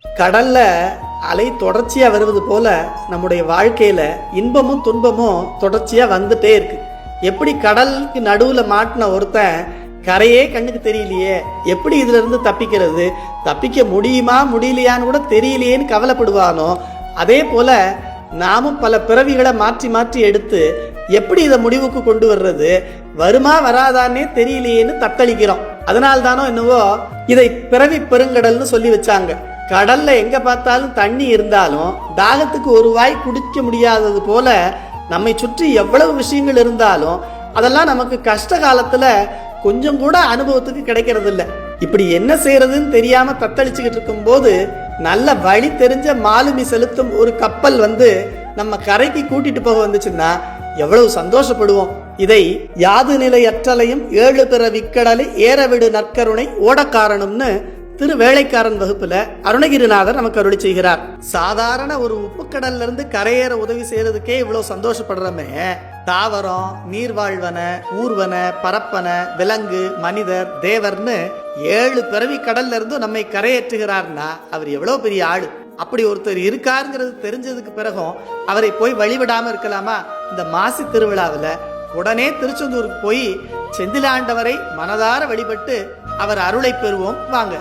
கடல்ல அலை தொடர்ச்சியா வருவது போல நம்முடைய வாழ்க்கையில இன்பமும் துன்பமும் தொடர்ச்சியா வந்துட்டே இருக்கு. எப்படி கடலுக்கு நடுவுல மாட்டின ஒருத்தன் கரையே கண்ணுக்கு தெரியலையே, எப்படி இதுல இருந்து தப்பிக்கிறது, தப்பிக்க முடியுமா முடியலையான்னு கூட தெரியலையேன்னு கவலைப்படுவானோ, அதே போல நாமும் பல பிறவிகளை மாற்றி மாற்றி எடுத்து எப்படி இதை முடிவுக்கு கொண்டு வர்றது, வருமா வராதான்னே தெரியலையேன்னு தத்தளிக்கிறோம். அதனால்தானோ என்னவோ இதை பிறவி பெருங்கடல்னு சொல்லி வச்சாங்க. கடல்ல எங்க பார்த்தாலும் தண்ணி இருந்தாலும் தாகத்துக்கு ஒரு வாய் குடிக்க முடியாதது போல நம்மை சுற்றி எவ்வளவு விஷயங்கள் இருந்தாலும் அதெல்லாம் நமக்கு கஷ்ட காலத்துல கொஞ்சம் கூட அனுபவத்துக்கு கிடைக்கிறது இல்லை. இப்படி என்ன செய்யறதுன்னு தெரியாம தத்தளிச்சுக்கிட்டு இருக்கும் போது நல்ல வழி தெரிஞ்ச மாலுமி செலுத்தும் ஒரு கப்பல் வந்து நம்ம கரைக்கு கூட்டிட்டு போக வந்துச்சுன்னா எவ்வளவு சந்தோஷப்படுவோம். இதை யாது நிலை அற்றலையும் 7 பிற விக்கடலை ஏறவிடு நற்கருணை ஓடக்காரணும்னு திரு வேளைக்காரன் வகுப்புல அருணகிரிநாதர் நமக்கு அருளி செய்கிறார். சாதாரண ஒரு உப்புக்கடல்ல இருந்து கரையேற உதவி செய்யறதுக்கே இவ்வளவு சந்தோஷப்படுறோமே, தாவரம், நீர்வாழ்வன, ஊர்வன, பரப்பன, விலங்கு, மனிதர், தேவர்னு 7 பிறவி கடல்ல இருந்தும் நம்மை கரையேற்றுகிறார்னா அவர் எவ்வளவு பெரிய ஆளு. அப்படி ஒருத்தர் இருக்காருங்கிறது தெரிஞ்சதுக்கு பிறகும் அவரை போய் வழிவிடாம இருக்கலாமா? இந்த மாசி திருவிழாவில் உடனே திருச்செந்தூருக்கு போய் செந்திலாண்டவரை மனதார வழிபட்டு அவர் அருளை பெறுவோம் வாங்க.